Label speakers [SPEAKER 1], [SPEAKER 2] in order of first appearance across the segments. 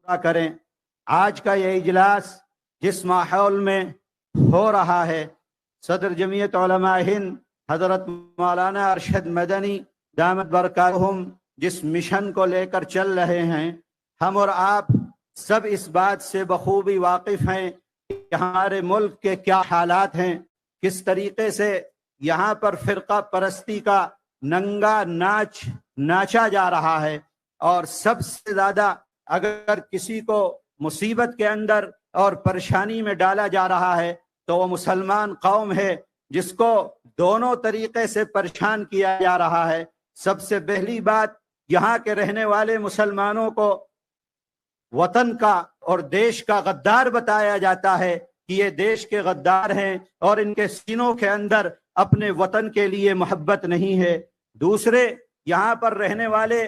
[SPEAKER 1] पूरा करें। आज का ये इजलास जिस माहौल में हो रहा है, सदर जमीयत उलमा हिंद हजरत मौलाना अरशद मदनी दामत बरकातहुम जिस मिशन को लेकर चल रहे हैं, हम और आप सब इस बात से बखूबी वाकिफ हैं कि हमारे मुल्क के क्या हालात हैं, किस तरीके से यहाँ पर फिरका परस्ती का नंगा नाच नाचा जा रहा है। और सबसे ज्यादा अगर किसी को मुसीबत के अंदर और परेशानी में डाला जा रहा है तो वो मुसलमान कौम है जिसको दोनों तरीके से परेशान किया जा रहा है। सबसे पहली बात, यहाँ के रहने वाले मुसलमानों को वतन का और देश का गद्दार बताया जाता है कि ये देश के गद्दार हैं और इनके सीनों के अंदर अपने वतन के लिए मोहब्बत नहीं है। दूसरे, यहाँ पर रहने वाले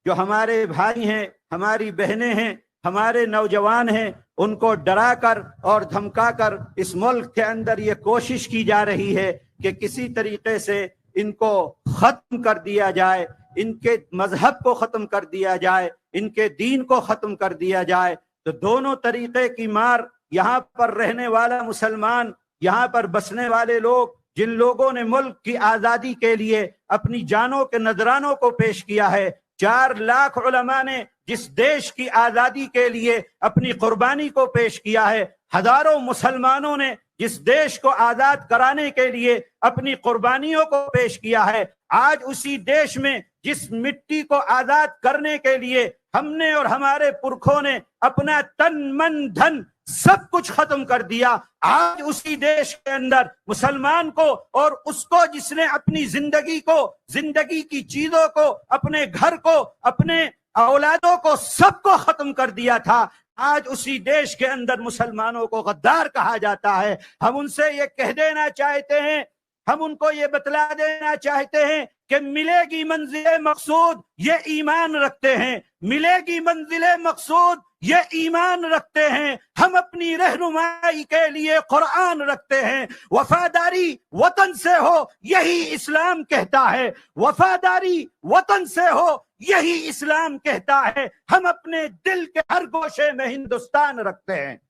[SPEAKER 1] जो हमारे भाई हैं, हमारी बहनें हैं, हमारे नौजवान हैं, उनको डरा कर और धमका कर इस मुल्क के अंदर ये कोशिश की जा रही है कि किसी तरीके से इनको खत्म कर दिया जाए, इनके मजहब को खत्म कर दिया जाए, इनके दीन को खत्म कर दिया जाए। तो दोनों तरीके की मार यहाँ पर रहने वाला मुसलमान, यहाँ पर बसने वाले लोग, जिन लोगों ने मुल्क की आजादी के लिए अपनी जानों के नजरानों को पेश किया है, 4 लाख उलमा ने जिस देश की आजादी के लिए अपनी कुर्बानी को पेश किया है, हजारों मुसलमानों ने जिस देश को आजाद कराने के लिए अपनी कुर्बानियों को पेश किया है, आज उसी देश में जिस मिट्टी को आजाद करने के लिए हमने और हमारे पुरखों ने अपना तन मन धन सब कुछ खत्म कर दिया, आज उसी देश के अंदर मुसलमान को और उसको जिसने अपनी जिंदगी की चीजों को, अपने घर को, अपने औलादों को, सबको खत्म कर दिया था, आज उसी देश के अंदर मुसलमानों को गद्दार कहा जाता है। हम उनसे ये कह देना चाहते हैं, हम उनको ये बतला देना चाहते हैं कि मिलेगी मंजिल मकसूद ये ईमान रखते हैं, मिलेगी मंजिल मकसूद ये ईमान रखते हैं। हम अपनी रहनुमाई के लिए कुरान रखते हैं। वफादारी वतन से हो यही इस्लाम कहता है, वफादारी वतन से हो यही इस्लाम कहता है। हम अपने दिल के हर गोशे में हिंदुस्तान रखते हैं।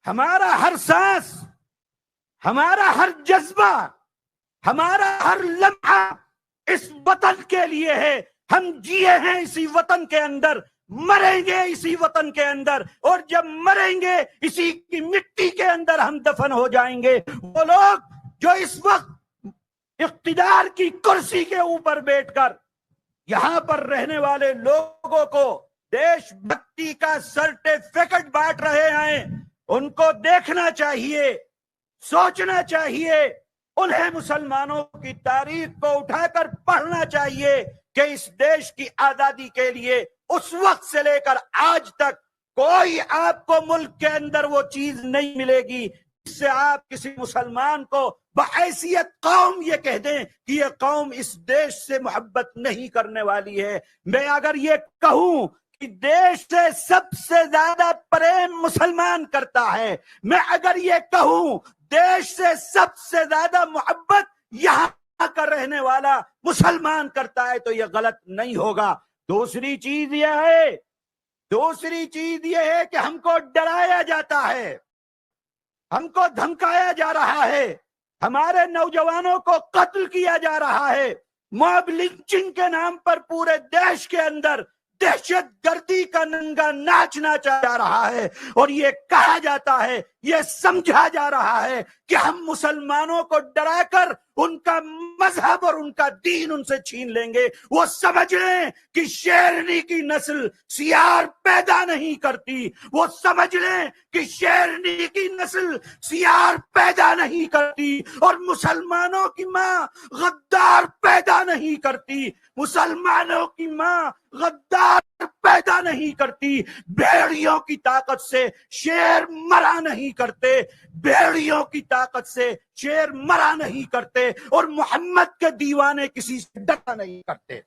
[SPEAKER 1] हमारा हर सांस, हमारा हर जज्बा, हमारा हर लम्हा इस वतन के लिए है। हम जिए हैं इसी वतन के अंदर, मरेंगे इसी वतन के अंदर, और जब मरेंगे इसी की मिट्टी के अंदर हम दफन हो जाएंगे। वो लोग जो इस वक्त इख्तिदार की कुर्सी के ऊपर बैठकर यहां पर रहने वाले लोगों को देशभक्ति का सर्टिफिकेट बांट रहे हैं, उनको देखना चाहिए, सोचना चाहिए, उन्हें मुसलमानों की तारीख को उठाकर पढ़ना चाहिए कि इस देश की आजादी के लिए उस वक्त से लेकर आज तक कोई आपको मुल्क के अंदर वो चीज नहीं मिलेगी जिससे आप किसी मुसलमान को बहैसियत कौम ये कह दें कि ये कौम इस देश से मोहब्बत नहीं करने वाली है। मैं अगर ये कहूं कि देश से सबसे ज्यादा प्रेम मुसलमान करता है, मैं अगर ये कहूं देश से सबसे ज्यादा मोहब्बत यहाँ का रहने वाला मुसलमान करता है, तो यह गलत नहीं होगा। दूसरी चीज यह है कि हमको डराया जाता है, हमको धमकाया जा रहा है, हमारे नौजवानों को कत्ल किया जा रहा है, मॉब लिंचिंग के नाम पर पूरे देश के अंदर दहशत गर्दी का नंगा नाच नाचा जा रहा है, और ये कहा जाता है, ये समझा जा रहा है कि हम मुसलमानों को डराकर उनका मजहब और उनका दीन उनसे छीन लेंगे। वो समझ लें कि शेरनी की नस्ल सियार पैदा नहीं करती, वो समझ लें कि शेरनी की नस्ल सियार पैदा नहीं करती, और मुसलमानों की माँ गद्दार पैदा नहीं करती, मुसलमानों की माँ गद्दार पैदा नहीं करती। भेड़ियों की ताकत से शेर मरा नहीं करते, भेड़ियों की ताकत से शेर मरा नहीं करते, और मोहम्मद के दीवाने किसी से डरा नहीं करते।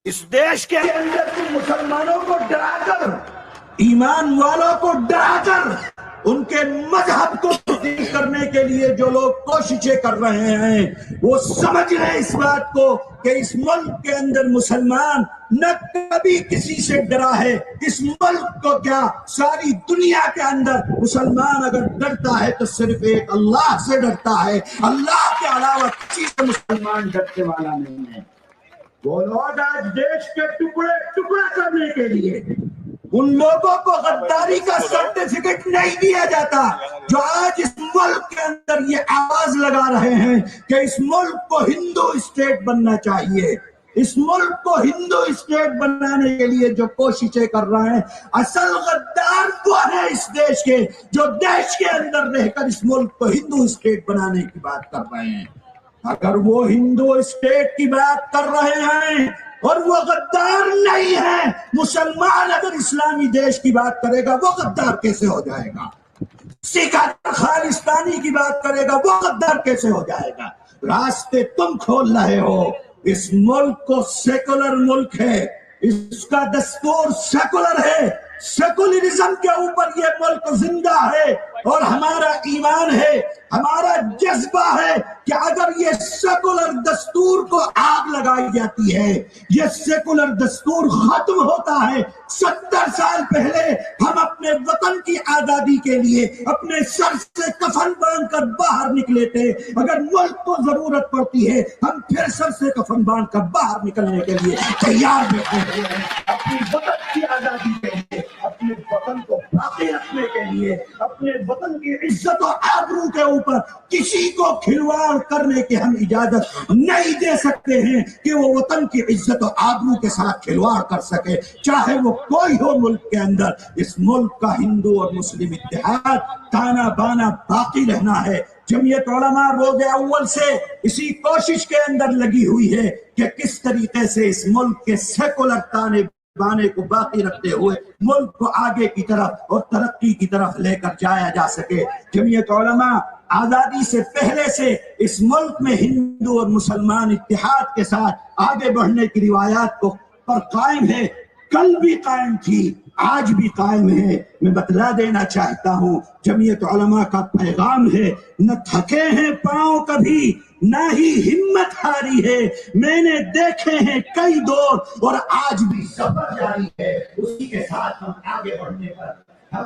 [SPEAKER 1] इस देश के अंदर के मुसलमानों को डराकर, ईमान वालों को डराकर, उनके मजहब को
[SPEAKER 2] تبدیل کرنے کے لیے جو لوگ کوششیں کر رہے ہیں وہ سمجھ رہے اس بات کو کہ اس ملک کے اندر مسلمان نہ کبھی کسی سے ڈرا ہے. اس ملک کو کیا ساری دنیا کے اندر مسلمان اگر ڈرتا ہے تو صرف ایک اللہ سے ڈرتا ہے. اللہ کے علاوہ کسی سے مسلمان ڈرنے والا نہیں ہے. وہ لوگ آج دیش کے ٹکڑے ٹکڑے کرنے کے لیے ان لوگوں کو غداری کا سرٹیفکیٹ نہیں دیا جاتا جو آج اس ملک کے اندر یہ آواز لگا رہے ہیں کہ اس ملک کو ہندو اسٹیٹ بننا چاہیے. اس ملک کو ہندو اسٹیٹ بنانے کے لیے جو کوششیں کر رہے ہیں اصل غدار وہ ہے اس دیش کے جو دیش کے اندر رہ کر اس ملک کو ہندو اسٹیٹ بنانے کی بات کر رہے ہیں. اگر وہ ہندو اسٹیٹ کی بات کر رہے ہیں اور وہ غدار نہیں ہے، مسلمان اگر اسلامی دیش کی بات کرے گا وہ غدار کیسے ہو جائے گا؟ سکھ اگر خالستانی کی بات کرے گا وہ غدار کیسے ہو جائے گا؟ راستے تم کھول رہے ہو. اس ملک کو سیکولر ملک ہے، اس کا دستور سیکولر ہے. سیکولرزم کے اوپر یہ ملک زندہ ہے اور ہمارا ایمان ہے، ہمارا جذبہ ہے کہ اگر یہ سیکولر دستور کو آگ لگائی جاتی ہے، یہ سیکولر دستور ختم ہوتا ہے. 70 سال پہلے ہم اپنے وطن کی آزادی کے لیے اپنے سر سے کفن باندھ کر باہر نکلے تھے. اگر ملک کو ضرورت پڑتی ہے ہم پھر سر سے کفن باندھ کر باہر نکلنے کے لیے تیار بیٹھے ہوئے ہیں. اپنی وطن کی آزادی کے لیے، اپنے وطن کو باقی رکھنے کے لیے، اپنے وطن کی عزت و آبرو کے اوپر کسی کو کھلواڑ کرنے کی ہم اجازت نہیں دے سکتے ہیں کہ وہ وطن کی عزت و آبرو کے ساتھ کھلواڑ کر سکے، چاہے وہ کوئی ہو ملک کے اندر. اس ملک کا ہندو اور مسلم اتحاد تانا بانا باقی رہنا ہے. جمعیت علماء روز اول سے اسی کوشش کے اندر لگی ہوئی ہے کہ کس طریقے سے اس ملک کے سیکولر تانے بانے کو باقی رکھتے ہوئے ملک کو آگے کی طرف اور ترقی کی طرف لے کر جایا جا سکے. جمعیت علماء آزادی سے پہلے سے اس ملک میں ہندو اور مسلمان اتحاد کے ساتھ آگے بڑھنے کی روایات کو پر قائم ہے. کل بھی قائم تھی، آج بھی قائم ہے. میں بتلا دینا چاہتا ہوں جمعیت علماء کا پیغام ہے، نہ تھکے ہیں پاؤں کبھی نہ ہی ہمت ہاری ہے. میں نے دیکھے ہیں کئی دور اور آج بھی سفر جاری ہے. اسی کے ساتھ ہم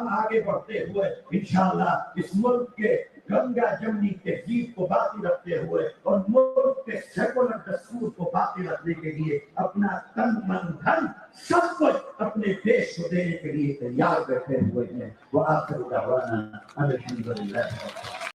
[SPEAKER 2] آگے بڑھتے ہوئے انشاءاللہ اس ملک کے گنگا جمنی تہذیب کو باقی رکھتے ہوئے اور ملک کے سیکولر دستور کو باقی رکھنے کے لیے اپنا تن من دھن سب کچھ اپنے دیش کو دینے کے لیے تیار بیٹھے ہوئے ہیں. وآخر دعوانا الحمدللہ.